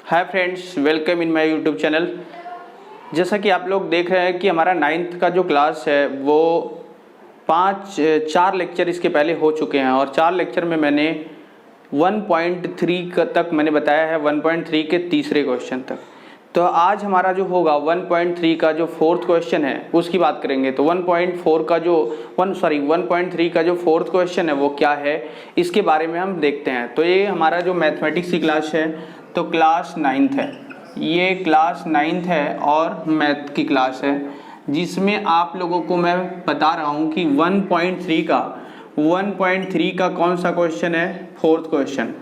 Hi friends, welcome in my YouTube channel. जैसा कि आप लोग देख रहे हैं कि हमारा 9th का जो क्लास है वो 4 लेक्चर इसके पहले हो चुके हैं और 4 लेक्चर में मैंने 1.3 तक मैंने बताया है, 1.3 के तीसरे क्वेश्चन तक। तो आज हमारा जो होगा 1.3 का जो फोर्थ क्वेश्चन है उसकी बात करेंगे। तो 1.3 का जो फोर्थ क्वेश्चन है वो क्या है, इसके बारे में हम देखते हैं। तो ये हमारा जो मैथमेटिक्स की क्लास है तो क्लास 9th है, ये क्लास 9th है और मैथ की क्लास है, जिसमें आप लोगों को मैं बता रहा हूँ कि 1.3 का कौन सा क्वेश्चन है, फोर्थ क्वेश्चन।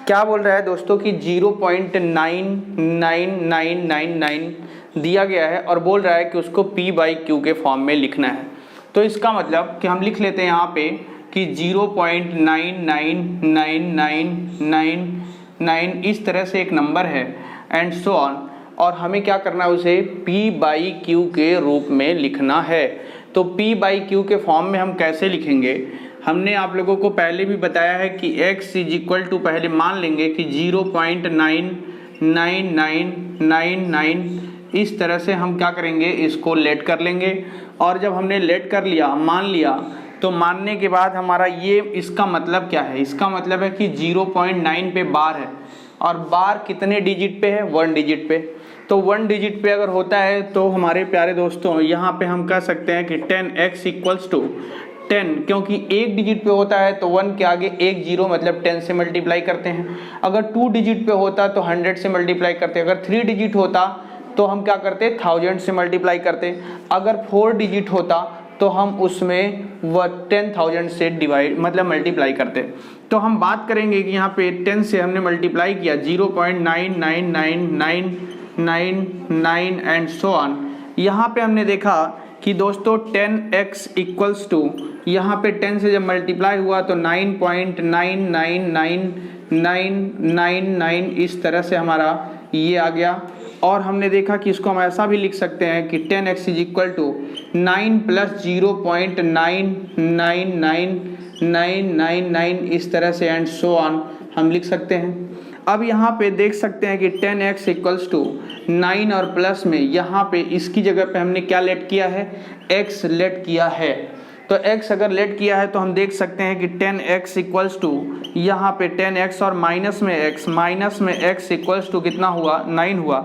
क्या बोल रहा है दोस्तों कि 0.99999 दिया गया है और बोल रहा है कि उसको P/Q के फॉर्म में लिखना है। तो इसका मतलब कि हम लिख लेते हैं यहाँ पे कि 0.99999 इस तरह से एक नंबर है एंड सो ऑन, और हमें क्या करना है, उसे P/Q के रूप में लिखना है। तो P/Q के फॉर्म में हम कैसे लिखेंगे, हमने आप लोगों को पहले भी बताया है कि x इज इक्वल टू, पहले मान लेंगे कि 0.99999 इस तरह से हम क्या करेंगे, इसको लेट कर लेंगे। और जब हमने लेट कर लिया, मान लिया, तो मानने के बाद हमारा ये, इसका मतलब क्या है, इसका मतलब है कि 0.9 पे बार है और बार कितने डिजिट पे है, 1 डिजिट पे। तो 1 डिजिट पे अगर होता है तो हमारे प्यारे दोस्तों यहाँ पे हम कह सकते हैं कि 10x इक्वल्स टू 10, क्योंकि 1 डिजिट पे होता है तो 1 के आगे एक जीरो मतलब 10 से मल्टीप्लाई करते हैं। अगर 2 डिजिट पे होता तो 100 से मल्टीप्लाई करते। अगर 3 डिजिट होता तो हम क्या करते, 1000 से मल्टीप्लाई करते। अगर 4 डिजिट होता तो हम उसमें 10,000 से डिवाइड मतलब मल्टीप्लाई करते। तो हम बात करेंगे कि यहाँ पे 10 से हमने मल्टीप्लाई किया 0.99999 एंड सो ऑन। यहाँ पे हमने देखा कि दोस्तों 10x इक्वल्स टू, यहाँ पे 10 से जब मल्टीप्लाई हुआ तो 9.999999 इस तरह से हमारा ये आ गया। और हमने देखा कि इसको हम ऐसा भी लिख सकते हैं कि 10x is equal to 9 plus 0.99999 इस तरह से एंड सो ऑन हम लिख सकते हैं। अब यहाँ पे देख सकते हैं कि 10x इक्वल्स टू 9 और प्लस में यहाँ पे इसकी जगह पे हमने क्या लेट किया है, x लेट किया है। तो x अगर लेट किया है तो हम देख सकते हैं कि 10x इक्वल्स टू यहाँ पे 10x और माइनस में x इक्वल्स टू कितना हुआ, 9 हुआ।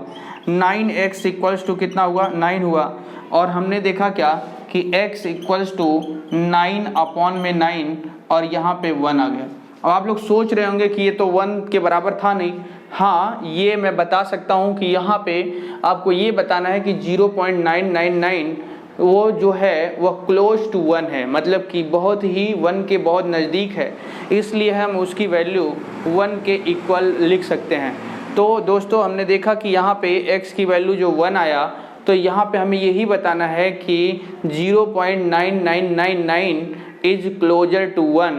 9x इक्वल्स टू कितना हुआ, 9 हुआ। और हमने देखा क्या कि x इक्वल्स टू 9/9 और यहाँ पे 1 आ गया। अब आप लोग सोच रहे होंगे कि ये तो 1 के बराबर था नहीं। हाँ, ये मैं बता सकता हूँ कि यहाँ पे आपको ये बताना है कि 0.999 वो जो है वह क्लोज टू 1 है, मतलब कि बहुत ही 1 के बहुत नज़दीक है, इसलिए हम उसकी वैल्यू 1 के इक्वल लिख सकते हैं। तो दोस्तों हमने देखा कि यहाँ पे x की वैल्यू जो 1 आया, तो यहाँ पे हमें यही बताना है कि 0.9999 is closer to 1,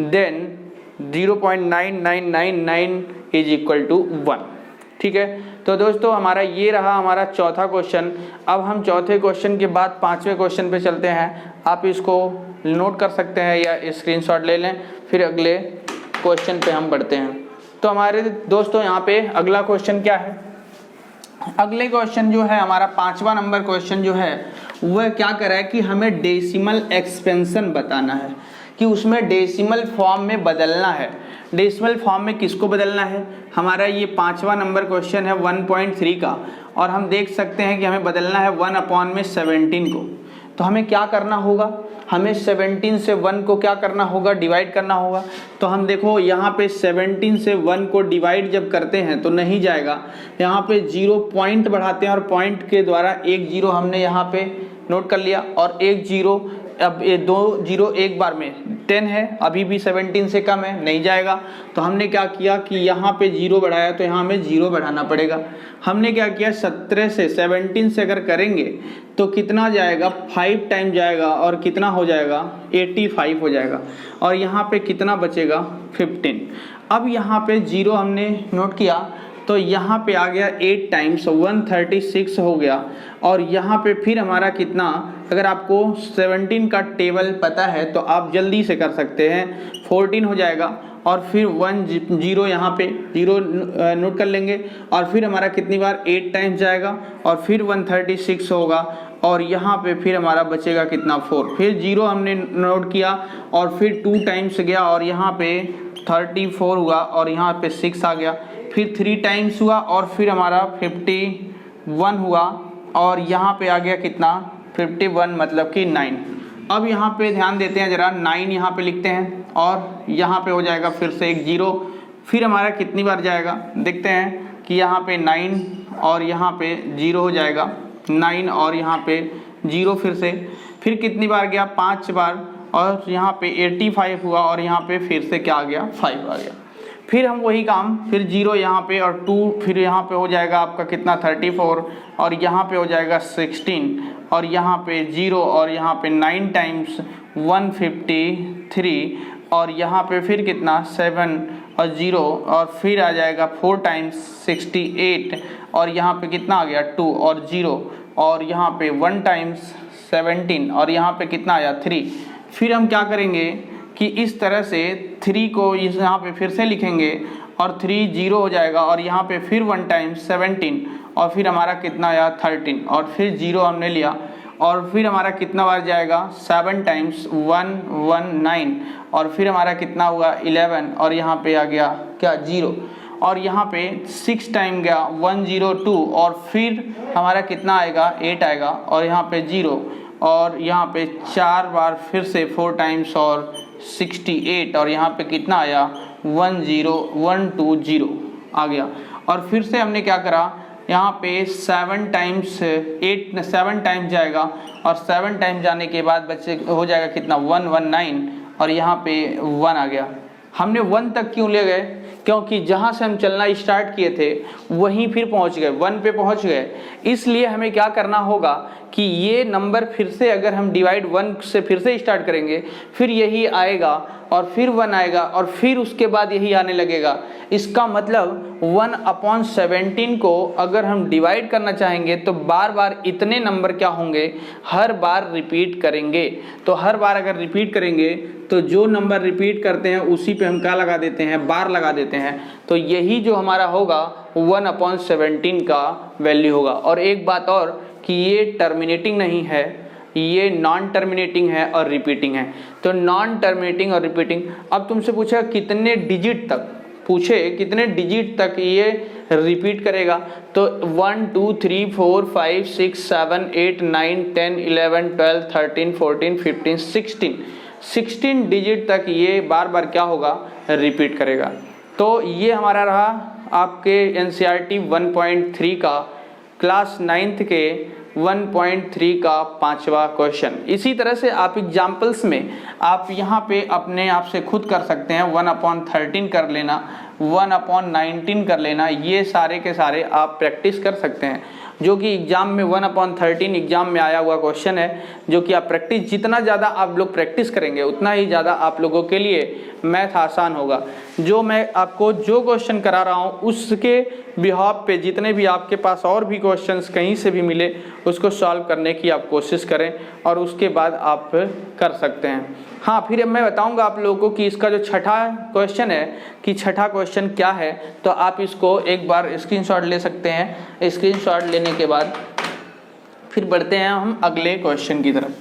then 0.9999 is equal to 1। ठीक है, तो दोस्तों हमारा ये रहा हमारा चौथा क्वेश्चन। अब हम चौथे क्वेश्चन के बाद 5वें क्वेश्चन पे चलते हैं। आप इसको नोट कर सकते हैं या स्क्रीनशॉट ले लें, फिर अगले क्वेश्चन पे हम बढ़ते हैं। तो हमारे दोस्तों यहाँ पे अगला क्वेश्चन क्या है, अगले क्वेश्चन जो है हमारा 5वां नंबर क्वेश्चन जो है वह क्या कर रहा है कि हमें डेसिमल एक्सपेंशन बताना है, कि उसमें डेसिमल फॉर्म में बदलना है। डेसिमल फॉर्म में किसको बदलना है, हमारा ये 5वां नंबर क्वेश्चन है 1.3 का, और हम देख सकते हैं कि हमें बदलना है 1/17 को। तो हमें क्या करना होगा, हमें 17 से 1 को क्या करना होगा, डिवाइड करना होगा। तो हम देखो यहाँ पे 17 से 1 को डिवाइड जब करते हैं तो नहीं जाएगा, यहाँ पे 0 पॉइंट बढ़ाते हैं और पॉइंट के द्वारा एक जीरो हमने यहाँ पे नोट कर लिया और एक जीरो, अब ये 2 जीरो एक बार में 10 है, अभी भी 17 से कम है, नहीं जाएगा। तो हमने क्या किया कि यहाँ पे 0 बढ़ाया तो यहाँ हमें 0 बढ़ाना पड़ेगा। हमने क्या किया, 17 से 17 से अगर करेंगे तो कितना जाएगा, 5 टाइम जाएगा और कितना हो जाएगा, 85 हो जाएगा। और यहाँ पे कितना बचेगा, 15। अब यहाँ पे 0 हमने नोट किया तो यहाँ पे आ गया 8 टाइम्स 136 हो गया। और यहाँ पे फिर हमारा कितना, अगर आपको 17 का टेबल पता है तो आप जल्दी से कर सकते हैं, 14 हो जाएगा। और फिर 1 0 यहाँ पे 0 नोट कर लेंगे, और फिर हमारा कितनी बार 8 टाइम्स जाएगा, और फिर 136 होगा, और यहाँ पे फिर हमारा बचेगा कितना 4, फिर 0 हमने नोट किया, और फिर 2 टाइम्स गया, और यहाँ पे 34 हुआ, और यहाँ पे 6 आ गया, फिर 3 टाइम्स हुआ, और फिर हमारा 51 हुआ, और यहाँ पे आ गया कितना 51 मतलब कि 9। अब यहाँ पे ध्यान देते हैं जरा, 9 यहाँ पे लिखते हैं, और यहाँ पे हो जाएगा फिर से एक 0, फिर हमारा कितनी बार जाएगा देखते हैं कि यहाँ पे 9 और यहाँ पे 0 हो जाएगा, 9 और यहाँ पे 0 फिर कितनी बार गया 5 बार, और यहाँ पे 85 हुआ, और यहाँ पे फिर से क्या आ गया 5 आ गया। फिर हम वही काम, फिर 0 यहाँ पे और 2, फिर यहाँ पे हो जाएगा आपका कितना 34, और यहाँ पे हो जाएगा 16, और यहाँ पे 0, और यहाँ पे 9 टाइम्स 153, और यहाँ पे फिर कितना 7 और 0, और फिर आ जाएगा 4 टाइम्स 68, और यहाँ पे कितना आ गया 2 और 0, और यहाँ पे 1 टाइम्स 17, और यहाँ पे कितना आया 3। फिर हम क्या करेंगे कि इस तरह से 3 को यहाँ पे फिर से लिखेंगे, और 3 0 हो जाएगा, और यहाँ पे फिर 1 टाइम्स 17, और फिर हमारा कितना आया 13, और फिर 0 हमने लिया, और फिर हमारा कितना बार जाएगा 7 टाइम्स 119, और फिर हमारा कितना हुआ 11, और यहाँ पे आ गया क्या 0, और यहाँ पे 6 टाइम गया 102, और फिर हमारा कितना आएगा 8 आएगा, और यहाँ पे 0, और यहाँ पे 4 बार फिर से 4 टाइम्स और 68, और यहाँ पे कितना आया 10120 आ गया। और फिर से हमने क्या करा, यहाँ पे 7 टाइम्स 7 टाइम्स जाएगा, और 7 टाइम्स जाने के बाद बच्चे हो जाएगा कितना 119, और यहाँ पे 1 आ गया। हमने 1 तक क्यों ले गए, क्योंकि जहाँ से हम चलना स्टार्ट किए थे वहीं फिर पहुँच गए, 1 पे पहुँच गए। इसलिए हमें क्या करना होगा कि ये नंबर फिर से अगर हम डिवाइड 1 से फिर से स्टार्ट करेंगे, फिर यही आएगा, और फिर 1 आएगा, और फिर उसके बाद यही आने लगेगा। इसका मतलब 1/17 को अगर हम डिवाइड करना चाहेंगे तो बार बार इतने नंबर क्या होंगे, हर बार रिपीट करेंगे। तो हर बार अगर रिपीट करेंगे तो जो नंबर रिपीट करते हैं उसी पे हम क्या लगा देते हैं, बार लगा देते हैं। तो यही जो हमारा होगा 1/17 का वैल्यू होगा। और एक बात और कि ये टर्मिनेटिंग नहीं है, ये नॉन टर्मिनेटिंग है और रिपीटिंग है। तो नॉन टर्मिनेटिंग और रिपीटिंग, अब तुमसे पूछा कितने डिजिट तक, पूछे कितने डिजिट तक ये रिपीट करेगा, तो 1 2 3 4 5 6 7 8 9 10 11 12 13 14 15 16 डिजिट तक ये बार बार क्या होगा, रिपीट करेगा। तो ये हमारा रहा आपके NCERT 1.3 का क्लास 9th के 1.3 का 5वां क्वेश्चन। इसी तरह से आप एग्जाम्पल्स में आप यहाँ पे अपने आप से खुद कर सकते हैं, 1/13 कर लेना, 1/19 कर लेना, ये सारे के सारे आप प्रैक्टिस कर सकते हैं, जो कि एग्जाम में 1/13 एग्जाम में आया हुआ क्वेश्चन है, जो कि आप प्रैक्टिस, जितना ज़्यादा आप लोग प्रैक्टिस करेंगे उतना ही ज़्यादा आप लोगों के लिए मैथ आसान होगा। जो मैं आपको जो क्वेश्चन करा रहा हूँ उसके बिहाफ पे जितने भी आपके पास और भी क्वेश्चंस कहीं से भी मिले उसको सॉल्व करने की आप कोशिश करें, और उसके बाद आप कर सकते हैं। हाँ, फिर मैं बताऊंगा आप लोगों को कि इसका जो छठा क्वेश्चन है कि छठा क्वेश्चन क्या है, तो आप इसको एक बार स्क्रीनशॉट ले सकते हैं। स्क्रीनशॉट लेने के बाद फिर बढ़ते हैं हम अगले क्वेश्चन की तरफ।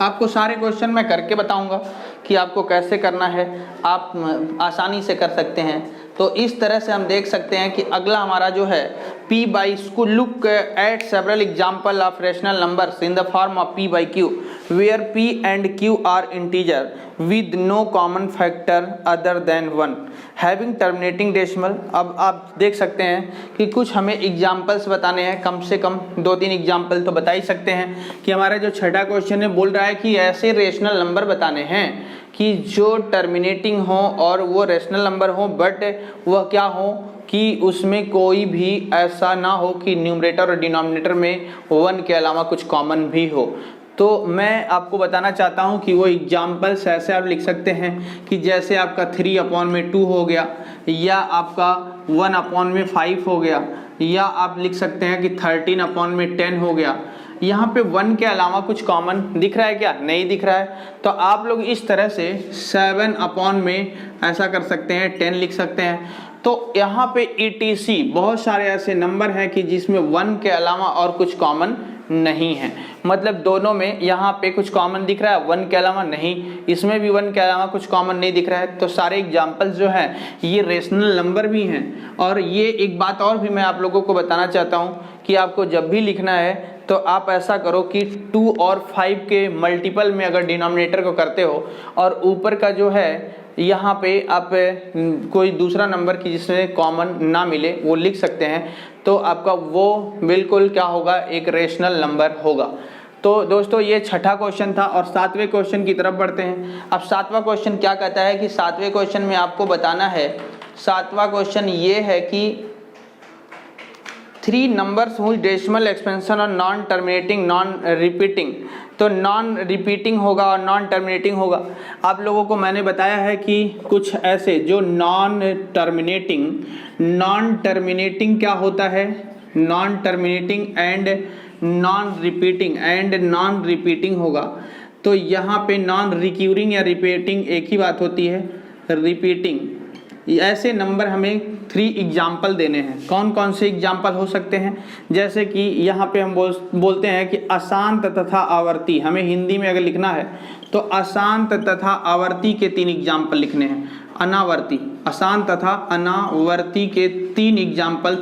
आपको सारे क्वेश्चन मैं करके बताऊंगा कि आपको कैसे करना है, आप आसानी से कर सकते हैं। तो इस तरह से हम देख सकते हैं कि अगला हमारा जो है P by Q, look at several example of rational numbers in the form of P by Q where P and Q are integer with no common factor other than 1 having terminating decimal। अब आप देख सकते हैं कि कुछ हमें examples बताने हैं, कम से कम 2-3 एग्जाम्पल तो बता ही सकते हैं कि हमारा जो छठा क्वेश्चन है बोल रहा है कि ऐसे रेशनल नंबर बताने हैं कि जो टर्मिनेटिंग हो और वो रेशनल नंबर हो, बट वह क्या हो कि उसमें कोई भी ऐसा ना हो कि न्यूमरेटर और डिनोमिनेटर में 1 के अलावा कुछ कॉमन भी हो। तो मैं आपको बताना चाहता हूं कि वो एग्जाम्पल्स ऐसे आप लिख सकते हैं कि जैसे आपका 3/2 हो गया, या आपका 1/5 हो गया, या आप लिख सकते हैं कि 13/10 हो गया। यहाँ पे 1 के अलावा कुछ कॉमन दिख रहा है क्या? नहीं दिख रहा है। तो आप लोग इस तरह से 7 में ऐसा कर सकते हैं, 10 लिख सकते हैं। तो यहाँ पे ETC बहुत सारे ऐसे नंबर हैं कि जिसमें 1 के अलावा और कुछ कॉमन नहीं है, मतलब दोनों में यहाँ पे कुछ कॉमन दिख रहा है, 1 के अलावा नहीं, इसमें भी 1 के अलावा कुछ कॉमन नहीं दिख रहा है। तो सारे एग्जाम्पल्स जो है ये रेशनल नंबर भी हैं। और ये एक बात और भी मैं आप लोगों को बताना चाहता हूँ कि आपको जब भी लिखना है तो आप ऐसा करो कि 2 और 5 के मल्टीपल में अगर डिनोमिनेटर को करते हो और ऊपर का जो है यहाँ पे आप कोई दूसरा नंबर की जिसमें कॉमन ना मिले वो लिख सकते हैं, तो आपका वो बिल्कुल क्या होगा, एक रेशनल नंबर होगा। तो दोस्तों ये छठा क्वेश्चन था और 7वें क्वेश्चन की तरफ बढ़ते हैं। अब 7वां क्वेश्चन क्या कहता है कि 7वें क्वेश्चन में आपको बताना है, 7वां क्वेश्चन ये है कि 3 numbers whose decimal expansion और नॉन टर्मिनेटिंग नॉन रिपीटिंग, तो नॉन रिपीटिंग होगा और नॉन टर्मिनेटिंग होगा। आप लोगों को मैंने बताया है कि कुछ ऐसे जो नॉन टर्मिनेटिंग क्या होता है, non terminating and non repeating होगा। तो यहाँ पे नॉन रिक्यूरिंग या रिपीटिंग एक ही बात होती है, रिपीटिंग। ऐसे नंबर हमें 3 एग्जाम्पल देने हैं। कौन कौन से एग्जाम्पल हो सकते हैं? जैसे कि यहाँ पे हम बोलते हैं कि अशांत तथा आवर्ती, हमें हिंदी में अगर लिखना है तो अशांत तथा आवर्ती के 3 एग्जाम्पल लिखने हैं। अनावर्ती, अशांत तथा अनावर्ती के 3 एग्जाम्पल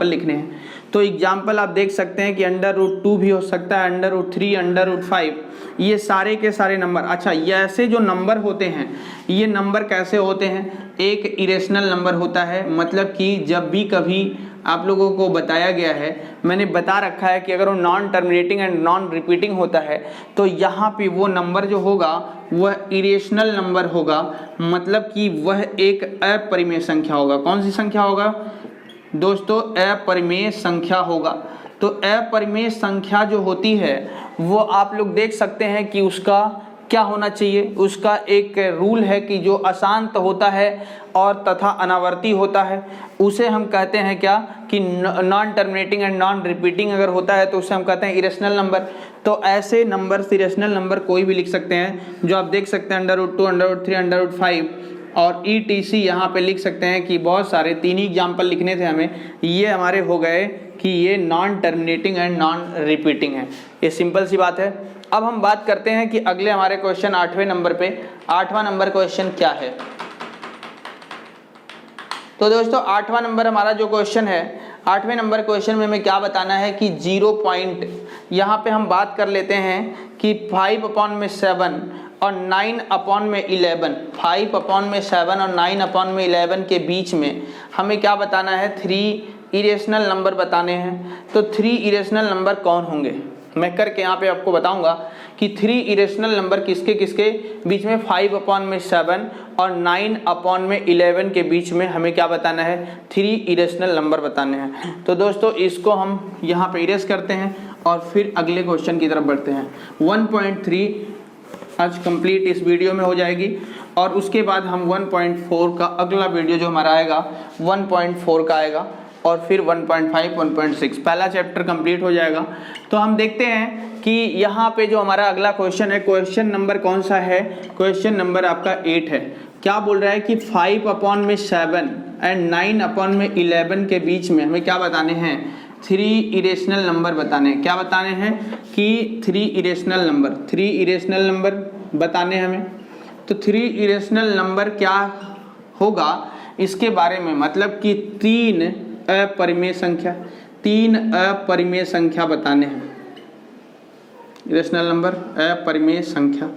लिखने हैं। तो एग्जाम्पल आप देख सकते हैं कि √2 भी हो सकता है, √3, √5, ये सारे के सारे नंबर। अच्छा, ये ऐसे जो नंबर होते हैं, ये नंबर कैसे होते हैं? एक इरेशनल नंबर होता है, मतलब कि जब भी कभी आप लोगों को बताया गया है, मैंने बता रखा है कि अगर वो non terminating and non repeating होता है तो यहाँ पे वो नंबर जो होगा वह इरेशनल नंबर होगा, मतलब कि वह एक अपरिमेय संख्या होगा। कौन सी संख्या होगा दोस्तों? अपरिमेय संख्या होगा। तो अपरिमेय संख्या जो होती है वो आप लोग देख सकते हैं कि उसका क्या होना चाहिए, उसका एक रूल है कि जो अशांत होता है और तथा अनावर्ती होता है उसे हम कहते हैं क्या, कि non terminating and non repeating अगर होता है तो उसे हम कहते हैं इरेशनल नंबर। तो ऐसे नंबर इरेशनल नंबर कोई भी लिख सकते हैं, जो आप देख सकते हैं √2, √3, √5 और ETC यहाँ पे लिख सकते हैं कि बहुत सारे 3 ही एग्जाम्पल लिखने थे हमें, ये हमारे हो गए कि ये non terminating and non repeating है। ये सिंपल सी बात है। अब हम बात करते हैं कि अगले हमारे क्वेश्चन 8वें नंबर पे, 8वां नंबर क्वेश्चन क्या है। तो दोस्तों 8वां नंबर हमारा जो क्वेश्चन है, 8वें नंबर क्वेश्चन में हमें क्या बताना है कि 0 पॉइंट, यहाँ पे हम बात कर लेते हैं कि 5/7 और 9/11, 5/7 और 9/11 के बीच में हमें क्या बताना है, 3 इरेशनल नंबर बताने हैं। तो 3 इरेशनल नंबर कौन होंगे, मैं करके यहाँ पे आपको बताऊंगा कि 3 इरेशनल नंबर किसके किसके बीच में, 5/7 और 9/11 के बीच में हमें क्या बताना है, 3 इरेशनल नंबर बताने हैं। तो दोस्तों इसको हम यहाँ पे इरेज करते हैं और फिर अगले क्वेश्चन की तरफ बढ़ते हैं। 1.3 आज कंप्लीट इस वीडियो में हो जाएगी और उसके बाद हम 1.4 का अगला वीडियो जो हमारा आएगा 1.4 का आएगा और फिर 1.5, 1.6 पहला चैप्टर कंप्लीट हो जाएगा। तो हम देखते हैं कि यहाँ पे जो हमारा अगला क्वेश्चन है, क्वेश्चन नंबर कौन सा है, क्वेश्चन नंबर आपका 8 है। क्या बोल रहा है कि 5/7 एंड 9/11 के बीच में हमें क्या बताने हैं, 3 इरेशनल नंबर बताने हैं। क्या बताने हैं कि 3 इरेशनल नंबर बताने हमें। तो 3 इरेशनल नंबर क्या होगा इसके बारे में, मतलब कि 3 अपरिमेय संख्या बताने हैं। इरेशनल नंबर, अपरिमेय संख्या।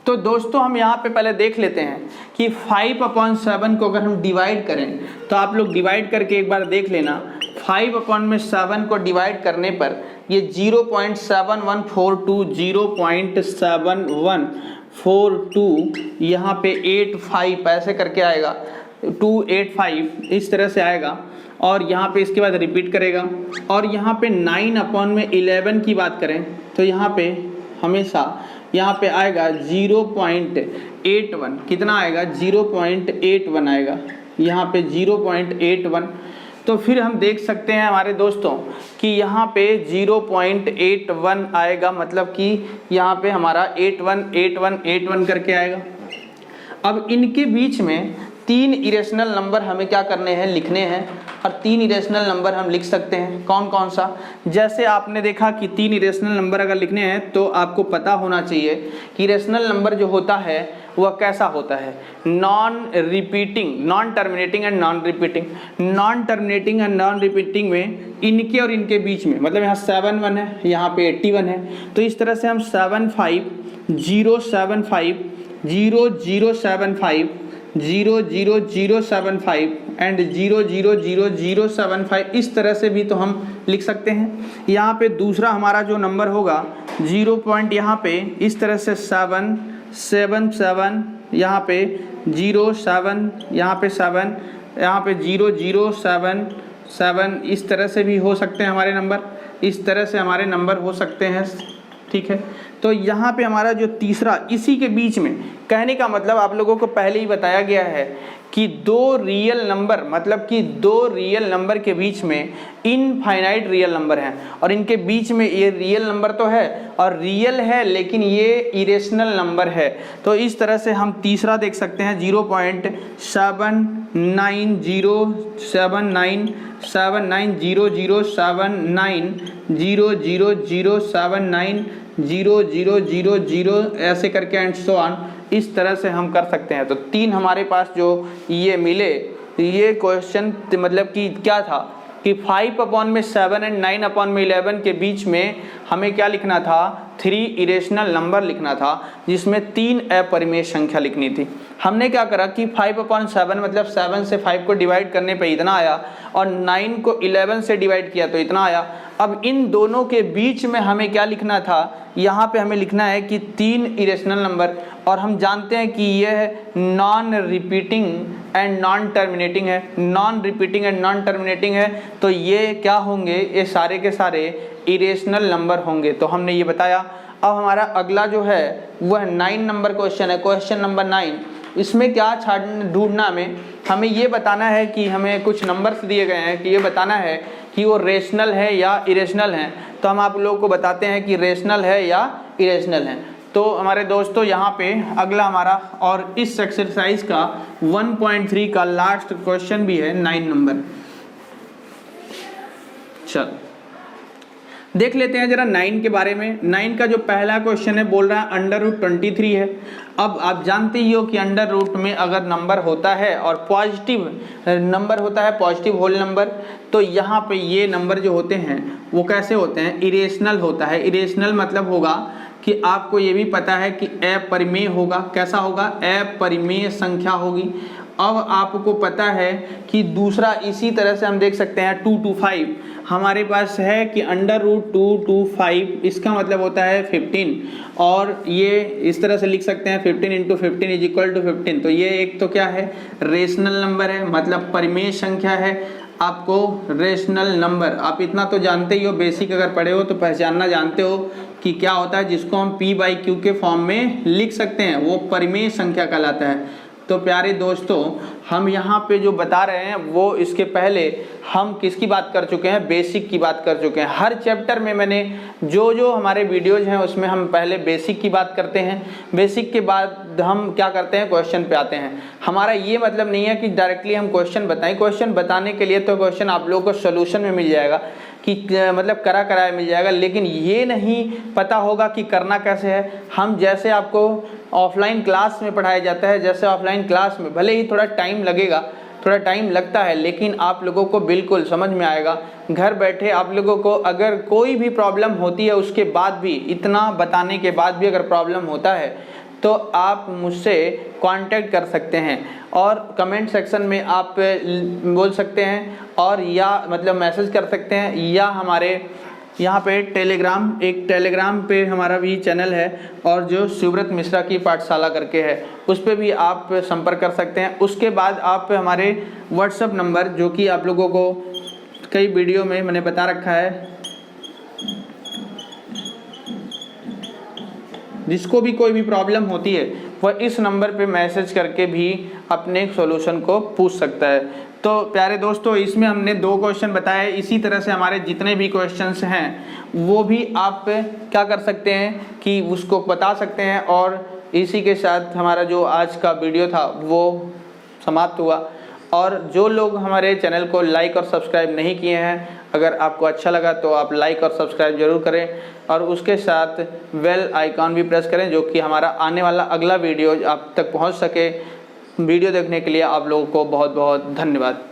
तो दोस्तों हम यहाँ पे पहले देख लेते हैं कि 5/7 को अगर हम डिवाइड करें तो आप लोग डिवाइड करके एक बार देख लेना। 5/7 को डिवाइड करने पर ये 0.7142 0.7142 यहाँ पे 85 ऐसे करके आएगा, 285 इस तरह से आएगा और यहाँ पे इसके बाद रिपीट करेगा। और यहाँ पे 9/11 की बात करें तो यहाँ पे हमेशा यहाँ पे आएगा 0.81, कितना आएगा 0.81 आएगा, यहाँ पे 0.81 तो फिर हम देख सकते हैं हमारे दोस्तों कि यहाँ पे 0.81 आएगा, मतलब कि यहाँ पे हमारा 818181 करके आएगा। अब इनके बीच में 3 इरेशनल नंबर हमें क्या करने हैं, लिखने हैं, और 3 इरेशनल नंबर हम लिख सकते हैं। कौन कौन सा? जैसे आपने देखा कि 3 इरेशनल नंबर अगर लिखने हैं तो आपको पता होना चाहिए कि इरेशनल नंबर जो होता है वह कैसा होता है, non repeating, non terminating and non repeating. Non terminating and non repeating में इनके और इनके बीच में, मतलब यहाँ 71 है, यहाँ पे 81 है, तो इस तरह से हम 75075 0075 00075 एंड 0000075 इस तरह से भी तो हम लिख सकते हैं। यहाँ पे दूसरा हमारा जो नंबर होगा 0 पॉइंट यहाँ पे इस तरह से 777, यहाँ पे 07, यहाँ पे 7, यहाँ पे 0077, इस तरह से भी हो सकते हैं हमारे नंबर, इस तरह से हमारे नंबर हो सकते हैं। ठीक है, तो यहाँ पे हमारा जो तीसरा इसी के बीच में, कहने का मतलब आप लोगों को पहले ही बताया गया है कि 2 रियल नंबर, मतलब कि 2 रियल नंबर के बीच में इनफाइनाइट रियल नंबर हैं, और इनके बीच में ये रियल नंबर तो है और रियल है, लेकिन ये इरेशनल नंबर है। तो इस तरह से हम तीसरा देख सकते हैं 0.79079079000079 ऐसे करके एंड सो ऑन, इस तरह से हम कर सकते हैं। तो 3 हमारे पास जो ये मिले, ये क्वेश्चन मतलब कि क्या था कि 5/7 एंड 9/11 के बीच में हमें क्या लिखना था, 3 इरेशनल नंबर लिखना था, जिसमें 3 अपरिमेय संख्या लिखनी थी। हमने क्या करा कि 5/7 मतलब 7 से 5 को डिवाइड करने पे इतना आया, और 9 को 11 से डिवाइड किया तो इतना आया। अब इन दोनों के बीच में हमें क्या लिखना था, यहाँ पे हमें लिखना है कि 3 इरेशनल नंबर, और हम जानते हैं कि यह non repeating and non terminating है। Non repeating and non terminating है, तो ये क्या होंगे, ये सारे के सारे इरेशनल नंबर होंगे। तो हमने ये बताया। अब हमारा अगला जो है वह 9 नंबर क्वेश्चन है, क्वेश्चन नंबर 9। इसमें क्या ढूंढना हमें ये बताना है कि हमें कुछ नंबर्स दिए गए हैं कि ये बताना है कि वो रेशनल है या इरेशनल हैं। तो हम आप लोगों को बताते हैं कि रेशनल है या इरेशनल है। तो हमारे दोस्तों यहाँ पे अगला हमारा, और इस एक्सरसाइज का 1.3 का लास्ट क्वेश्चन भी है 9 नंबर। चल देख लेते हैं जरा 9 के बारे में। 9 का जो पहला क्वेश्चन है बोल रहा है √23 है। अब आप जानते ही हो कि अंडर रूट में अगर नंबर होता है और पॉजिटिव नंबर होता है, पॉजिटिव होल नंबर, तो यहाँ पे ये नंबर जो होते हैं वो कैसे होते हैं, इरेशनल होता है। इरेशनल मतलब होगा कि आपको ये भी पता है कि अपरिमेय होगा। कैसा होगा, अपरिमेय संख्या होगी। अब आपको पता है कि दूसरा इसी तरह से हम देख सकते हैं 225 हमारे पास है कि √225, इसका मतलब होता है 15, और ये इस तरह से लिख सकते हैं 15 × 15 = 15। तो ये एक तो क्या है, रेशनल नंबर है, मतलब परिमेय संख्या है। आपको रेशनल नंबर, आप इतना तो जानते ही हो, बेसिक अगर पढ़े हो तो पहचानना जानते हो कि क्या होता है, जिसको हम P/Q के फॉर्म में लिख सकते हैं, वो परिमेय संख्या कहलाता है। तो प्यारे दोस्तों, हम यहाँ पे जो बता रहे हैं वो इसके पहले हम किसकी बात कर चुके हैं, बेसिक की बात कर चुके हैं। हर चैप्टर में मैंने जो हमारे वीडियोज हैं उसमें हम पहले बेसिक की बात करते हैं, बेसिक के बाद हम क्या करते हैं, क्वेश्चन पे आते हैं। हमारा ये मतलब नहीं है कि डायरेक्टली हम क्वेश्चन बताएं। क्वेश्चन बताने के लिए तो क्वेश्चन आप लोगों को सोल्यूशन में मिल जाएगा कि मतलब कराया मिल जाएगा, लेकिन ये नहीं पता होगा कि करना कैसे है। हम जैसे आपको ऑफलाइन क्लास में पढ़ाया जाता है, जैसे ऑफलाइन क्लास में भले ही थोड़ा टाइम लगेगा, थोड़ा टाइम लगता है, लेकिन आप लोगों को बिल्कुल समझ में आएगा। घर बैठे आप लोगों को अगर कोई भी प्रॉब्लम होती है, उसके बाद भी, इतना बताने के बाद भी अगर प्रॉब्लम होता है तो आप मुझसे कांटेक्ट कर सकते हैं, और कमेंट सेक्शन में आप बोल सकते हैं, और या मतलब मैसेज कर सकते हैं, या हमारे यहाँ पे टेलीग्राम पे हमारा भी चैनल है, और जो शिवव्रत मिश्रा की पाठशाला करके है उस पर भी आप संपर्क कर सकते हैं। उसके बाद आप हमारे व्हाट्सएप नंबर, जो कि आप लोगों को कई वीडियो में मैंने बता रखा है, जिसको भी कोई भी प्रॉब्लम होती है वह इस नंबर पे मैसेज करके भी अपने सॉल्यूशन को पूछ सकता है। तो प्यारे दोस्तों, इसमें हमने 2 क्वेश्चन बताए। इसी तरह से हमारे जितने भी क्वेश्चंस हैं वो भी आप क्या कर सकते हैं कि उसको बता सकते हैं। और इसी के साथ हमारा जो आज का वीडियो था वो समाप्त हुआ। और जो लोग हमारे चैनल को लाइक और सब्सक्राइब नहीं किए हैं, अगर आपको अच्छा लगा तो आप लाइक और सब्सक्राइब जरूर करें और उसके साथ बेल आइकॉन भी प्रेस करें, जो कि हमारा आने वाला अगला वीडियो आप तक पहुंच सके। वीडियो देखने के लिए आप लोगों को बहुत बहुत धन्यवाद।